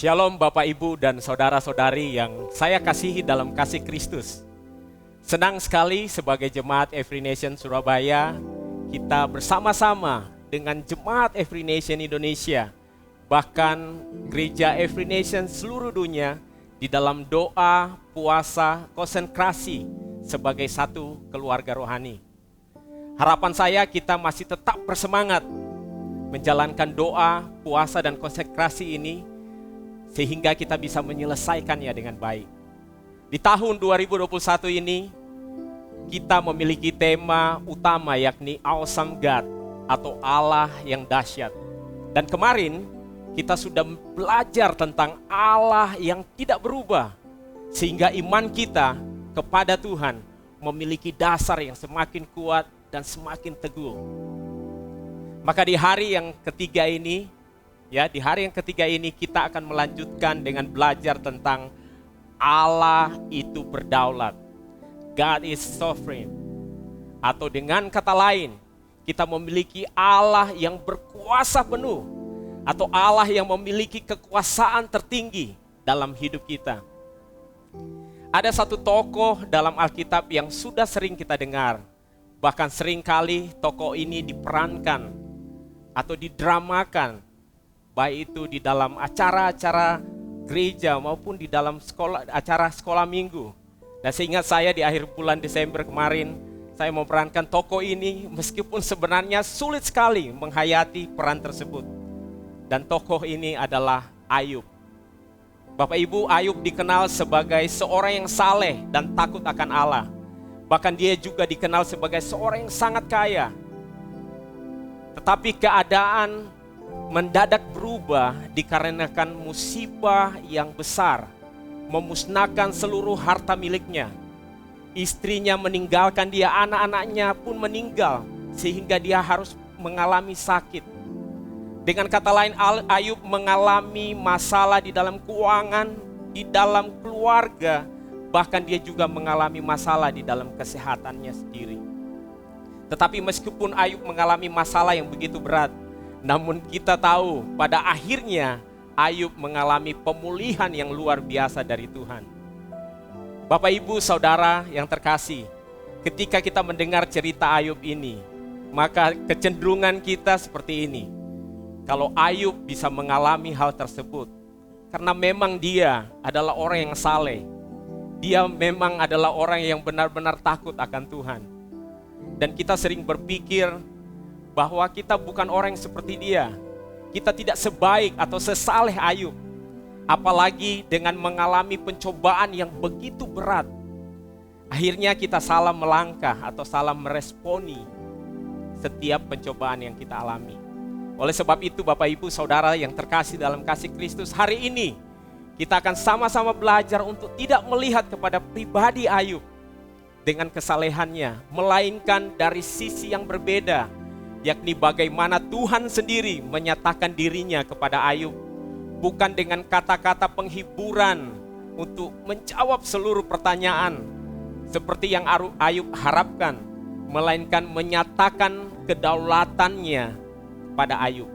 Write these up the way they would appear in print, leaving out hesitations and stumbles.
Shalom Bapak Ibu dan saudara-saudari yang saya kasihi dalam kasih Kristus. Senang sekali sebagai jemaat Every Nation Surabaya, kita bersama-sama dengan jemaat Every Nation Indonesia, bahkan gereja Every Nation seluruh dunia di dalam doa, puasa, konsekrasi sebagai satu keluarga rohani. Harapan saya kita masih tetap bersemangat menjalankan doa, puasa dan konsekrasi ini sehingga kita bisa menyelesaikannya dengan baik. Di tahun 2021 ini, kita memiliki tema utama yakni Awesome God atau Allah yang dahsyat. Dan kemarin, kita sudah belajar tentang Allah yang tidak berubah, sehingga iman kita kepada Tuhan memiliki dasar yang semakin kuat dan semakin teguh. Maka di hari yang ketiga ini, di hari yang ketiga ini kita akan melanjutkan dengan belajar tentang Allah itu berdaulat. God is sovereign. Atau dengan kata lain, kita memiliki Allah yang berkuasa penuh. Atau Allah yang memiliki kekuasaan tertinggi dalam hidup kita. Ada satu tokoh dalam Alkitab yang sudah sering kita dengar. Bahkan seringkali tokoh ini diperankan atau didramakan, baik itu di dalam acara-acara gereja maupun di dalam acara sekolah minggu. Dan seingat saya di akhir bulan Desember kemarin, saya memerankan tokoh ini meskipun sebenarnya sulit sekali menghayati peran tersebut. Dan tokoh ini adalah Ayub. Bapak Ibu, Ayub dikenal sebagai seorang yang saleh dan takut akan Allah. Bahkan dia juga dikenal sebagai seorang yang sangat kaya. Tetapi keadaan mendadak berubah dikarenakan musibah yang besar, memusnahkan seluruh harta miliknya. Istrinya meninggalkan dia, anak-anaknya pun meninggal, sehingga dia harus mengalami sakit. Dengan kata lain, Ayub mengalami masalah di dalam keuangan, di dalam keluarga, bahkan dia juga mengalami masalah di dalam kesehatannya sendiri. Tetapi meskipun Ayub mengalami masalah yang begitu berat, namun kita tahu pada akhirnya Ayub mengalami pemulihan yang luar biasa dari Tuhan. Bapak Ibu Saudara yang terkasih, ketika kita mendengar cerita Ayub ini, maka kecenderungan kita seperti ini. Kalau Ayub bisa mengalami hal tersebut, karena memang dia adalah orang yang saleh, dia memang adalah orang yang benar-benar takut akan Tuhan. Dan kita sering berpikir bahwa kita bukan orang yang seperti dia. Kita tidak sebaik atau sesaleh Ayub. Apalagi dengan mengalami pencobaan yang begitu berat. Akhirnya kita salah melangkah atau salah meresponi setiap pencobaan yang kita alami. Oleh sebab itu Bapak Ibu Saudara yang terkasih dalam kasih Kristus, hari ini kita akan sama-sama belajar untuk tidak melihat kepada pribadi Ayub dengan kesalehannya, melainkan dari sisi yang berbeda, yakni bagaimana Tuhan sendiri menyatakan dirinya kepada Ayub, bukan dengan kata-kata penghiburan untuk menjawab seluruh pertanyaan seperti yang Ayub harapkan, melainkan menyatakan kedaulatannya pada Ayub.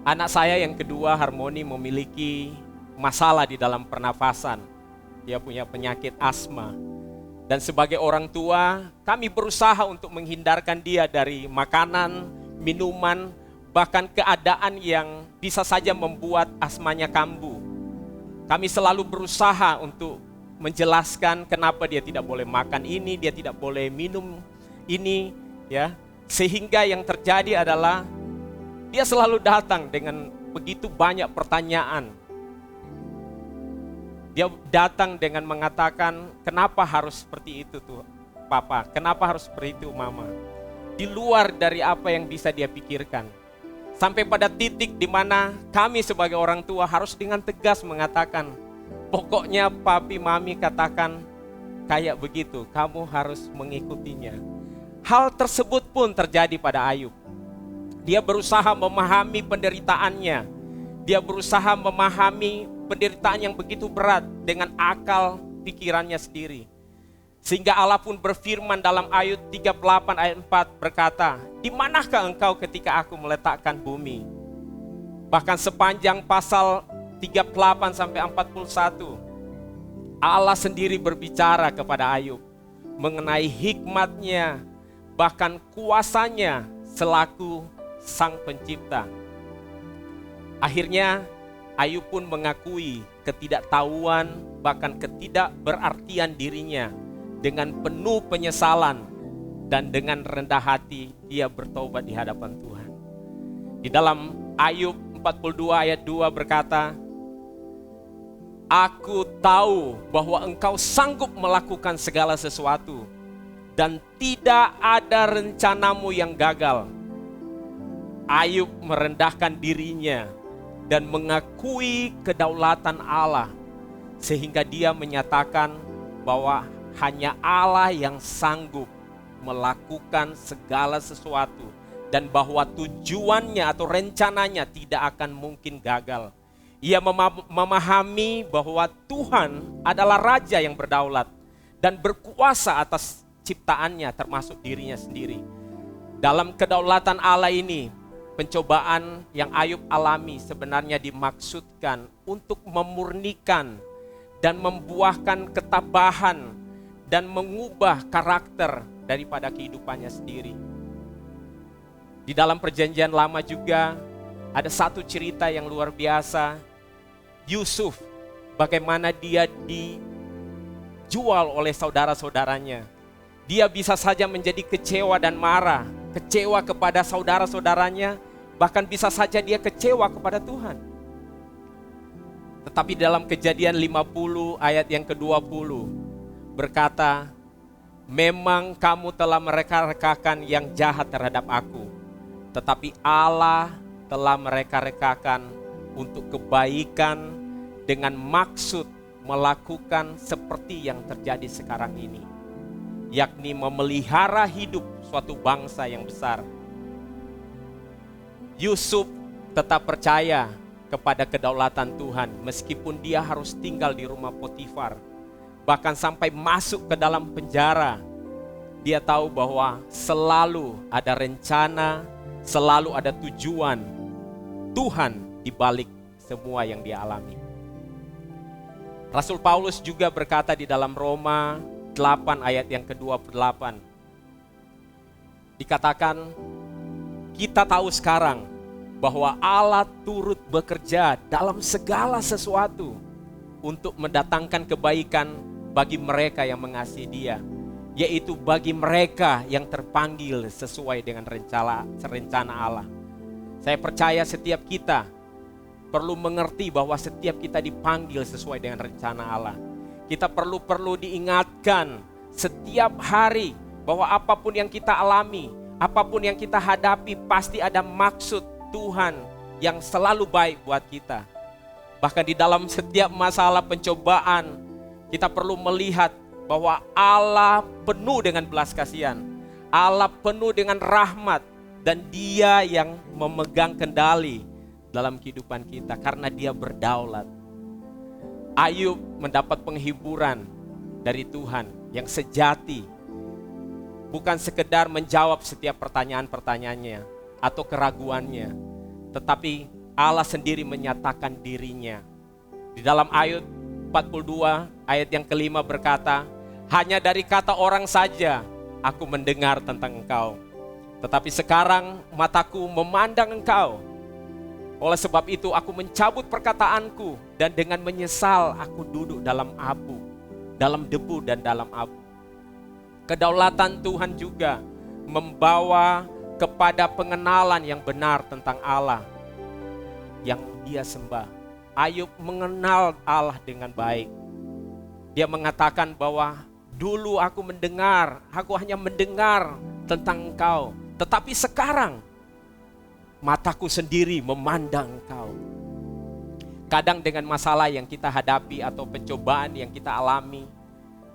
Anak saya yang kedua, Harmoni, memiliki masalah di dalam pernafasan. Dia punya penyakit asma. Dan sebagai orang tua, kami berusaha untuk menghindarkan dia dari makanan, minuman, bahkan keadaan yang bisa saja membuat asmanya kambuh. Kami selalu berusaha untuk menjelaskan kenapa dia tidak boleh makan ini, dia tidak boleh minum ini, ya. Sehingga yang terjadi adalah dia selalu datang dengan begitu banyak pertanyaan. Dia datang dengan mengatakan, kenapa harus seperti itu tuh Papa? Kenapa harus seperti itu Mama? Di luar dari apa yang bisa dia pikirkan. Sampai pada titik di mana kami sebagai orang tua harus dengan tegas mengatakan, pokoknya Papi Mami katakan kayak begitu, kamu harus mengikutinya. Hal tersebut pun terjadi pada Ayub. Dia berusaha memahami penderitaannya. Dia berusaha memahami penderitaan yang begitu berat dengan akal pikirannya sendiri. Sehingga Allah pun berfirman dalam Ayub 38 ayat 4 berkata, "Di manakah engkau ketika aku meletakkan bumi? Bahkan sepanjang pasal 38 sampai 41, Allah sendiri berbicara kepada Ayub mengenai hikmatnya, bahkan kuasanya selaku sang pencipta. Akhirnya Ayub pun mengakui ketidaktahuan, bahkan ketidakberartian dirinya. Dengan penuh penyesalan dan dengan rendah hati dia bertobat di hadapan Tuhan. Di dalam Ayub 42 ayat 2 berkata, "Aku tahu bahwa engkau sanggup melakukan segala sesuatu dan tidak ada rencanamu yang gagal." Ayub merendahkan dirinya dan mengakui kedaulatan Allah, sehingga dia menyatakan bahwa hanya Allah yang sanggup melakukan segala sesuatu dan bahwa tujuannya atau rencananya tidak akan mungkin gagal. Ia memahami bahwa Tuhan adalah Raja yang berdaulat dan berkuasa atas ciptaannya termasuk dirinya sendiri. Dalam kedaulatan Allah ini, pencobaan yang Ayub alami sebenarnya dimaksudkan untuk memurnikan dan membuahkan ketabahan dan mengubah karakter daripada kehidupannya sendiri. Di dalam perjanjian lama juga ada satu cerita yang luar biasa. Yusuf, bagaimana dia dijual oleh saudara-saudaranya. Dia bisa saja menjadi kecewa dan marah, kecewa kepada saudara-saudaranya, bahkan bisa saja dia kecewa kepada Tuhan. Tetapi dalam Kejadian 50 ayat yang ke-20 berkata, "Memang kamu telah mereka-rekakan yang jahat terhadap aku, tetapi Allah telah mereka-rekakan untuk kebaikan dengan maksud melakukan seperti yang terjadi sekarang ini, yakni memelihara hidup suatu bangsa yang besar." Yusuf tetap percaya kepada kedaulatan Tuhan meskipun dia harus tinggal di rumah Potifar. Bahkan sampai masuk ke dalam penjara, dia tahu bahwa selalu ada rencana, selalu ada tujuan Tuhan di balik semua yang dia alami. Rasul Paulus juga berkata di dalam Roma 8 ayat yang ke-28. Dikatakan, kita tahu sekarang bahwa Allah turut bekerja dalam segala sesuatu untuk mendatangkan kebaikan bagi mereka yang mengasihi Dia, yaitu bagi mereka yang terpanggil sesuai dengan rencana Allah. Saya percaya setiap kita perlu mengerti bahwa setiap kita dipanggil sesuai dengan rencana Allah. Kita perlu diingatkan setiap hari bahwa apapun yang kita alami, apapun yang kita hadapi, pasti ada maksud Tuhan yang selalu baik buat kita. Bahkan di dalam setiap masalah pencobaan, kita perlu melihat bahwa Allah penuh dengan belas kasihan, Allah penuh dengan rahmat, dan Dia yang memegang kendali dalam kehidupan kita karena Dia berdaulat. Ayub mendapat penghiburan dari Tuhan yang sejati, bukan sekedar menjawab setiap pertanyaan-pertanyaannya atau keraguannya, tetapi Allah sendiri menyatakan dirinya. Di dalam ayat 42 ayat yang kelima berkata, "Hanya dari kata orang saja aku mendengar tentang engkau, tetapi sekarang mataku memandang engkau. Oleh sebab itu aku mencabut perkataanku dan dengan menyesal aku duduk dalam abu, dalam debu dan dalam abu." Kedaulatan Tuhan juga membawa kepada pengenalan yang benar tentang Allah yang dia sembah. Ayub mengenal Allah dengan baik. Dia mengatakan bahwa dulu aku hanya mendengar tentang engkau, tetapi sekarang mataku sendiri memandang engkau. Kadang dengan masalah yang kita hadapi atau pencobaan yang kita alami,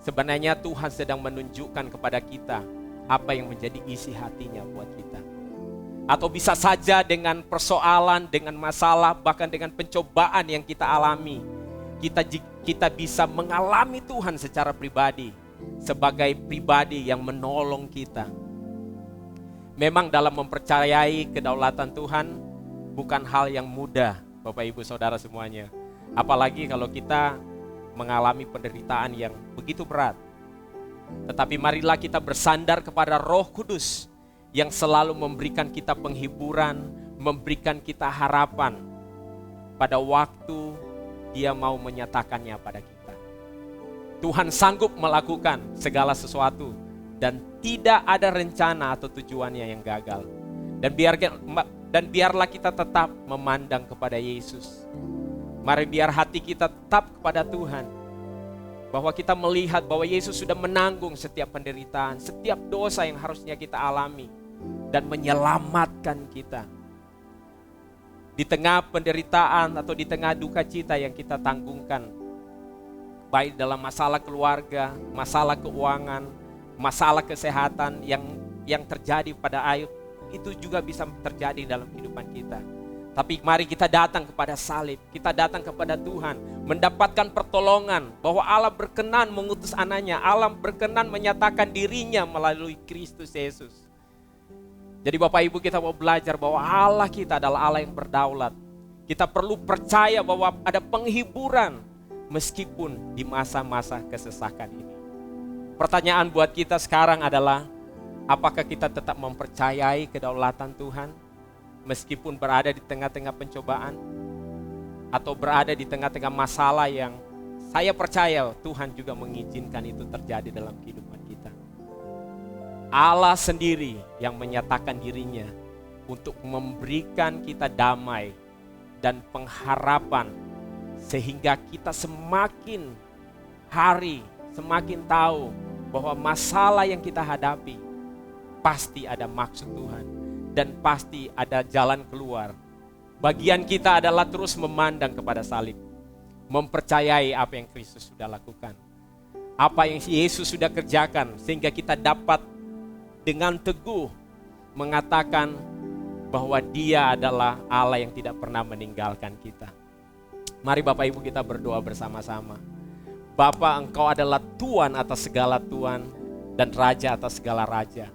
sebenarnya Tuhan sedang menunjukkan kepada kita apa yang menjadi isi hatinya buat kita. Atau bisa saja dengan persoalan, dengan masalah, bahkan dengan pencobaan yang kita alami, kita bisa mengalami Tuhan secara pribadi, sebagai pribadi yang menolong kita. Memang dalam mempercayai kedaulatan Tuhan, bukan hal yang mudah, Bapak Ibu Saudara semuanya. Apalagi kalau kita mengalami penderitaan yang begitu berat. Tetapi marilah kita bersandar kepada Roh Kudus yang selalu memberikan kita penghiburan, memberikan kita harapan pada waktu Dia mau menyatakannya pada kita. Tuhan sanggup melakukan segala sesuatu dan tidak ada rencana atau tujuannya yang gagal. Dan biarlah kita tetap memandang kepada Yesus. Mari biar hati kita tetap kepada Tuhan. Bahwa kita melihat bahwa Yesus sudah menanggung setiap penderitaan, setiap dosa yang harusnya kita alami, dan menyelamatkan kita. Di tengah penderitaan atau di tengah duka cita yang kita tanggungkan, baik dalam masalah keluarga, masalah keuangan, masalah kesehatan yang terjadi pada Ayub, itu juga bisa terjadi dalam kehidupan kita. Tapi mari kita datang kepada salib, kita datang kepada Tuhan, mendapatkan pertolongan bahwa Allah berkenan mengutus anaknya, Allah berkenan menyatakan dirinya melalui Kristus Yesus. Jadi Bapak Ibu, kita mau belajar bahwa Allah kita adalah Allah yang berdaulat. Kita perlu percaya bahwa ada penghiburan meskipun di masa-masa kesesakan ini. Pertanyaan buat kita sekarang adalah, apakah kita tetap mempercayai kedaulatan Tuhan meskipun berada di tengah-tengah pencobaan atau berada di tengah-tengah masalah yang saya percaya Tuhan juga mengizinkan itu terjadi dalam kehidupan kita. Allah sendiri yang menyatakan dirinya untuk memberikan kita damai dan pengharapan sehingga kita semakin hari semakin tahu bahwa masalah yang kita hadapi pasti ada maksud Tuhan dan pasti ada jalan keluar. Bagian kita adalah terus memandang kepada salib, mempercayai apa yang Kristus sudah lakukan, apa yang Yesus sudah kerjakan, sehingga kita dapat dengan teguh mengatakan bahwa Dia adalah Allah yang tidak pernah meninggalkan kita. Mari Bapak Ibu kita berdoa bersama-sama. Bapa, Engkau adalah Tuhan atas segala Tuhan dan Raja atas segala Raja.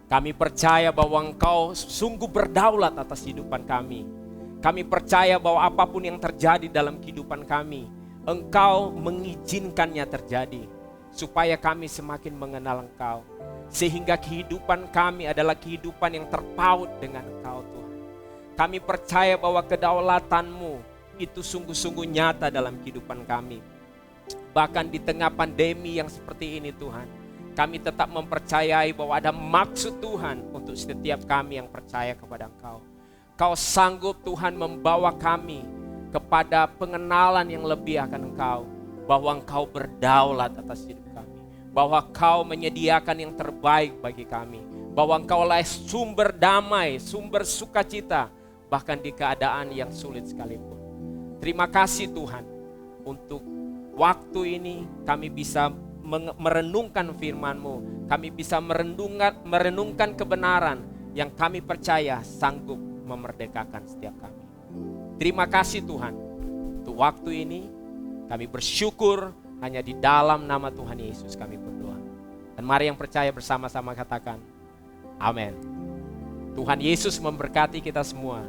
Kami percaya bahwa Engkau sungguh berdaulat atas kehidupan kami. Kami percaya bahwa apapun yang terjadi dalam kehidupan kami, Engkau mengizinkannya terjadi, supaya kami semakin mengenal Engkau. Sehingga kehidupan kami adalah kehidupan yang terpaut dengan Engkau Tuhan. Kami percaya bahwa kedaulatan-Mu itu sungguh-sungguh nyata dalam kehidupan kami. Bahkan di tengah pandemi yang seperti ini Tuhan, kami tetap mempercayai bahwa ada maksud Tuhan untuk setiap kami yang percaya kepada Engkau. Kau sanggup Tuhan membawa kami kepada pengenalan yang lebih akan Engkau. Bahwa Engkau berdaulat atas hidup kami. Bahwa Kau menyediakan yang terbaik bagi kami. Bahwa Engkau lah sumber damai, sumber sukacita, bahkan di keadaan yang sulit sekalipun. Terima kasih Tuhan untuk waktu ini kami bisa merenungkan firman-Mu. Kami bisa merenungkan kebenaran yang kami percaya sanggup memerdekakan setiap kami. Terima kasih Tuhan. Untuk waktu ini kami bersyukur hanya di dalam nama Tuhan Yesus kami berdoa. Dan mari yang percaya bersama-sama katakan amin. Tuhan Yesus memberkati kita semua.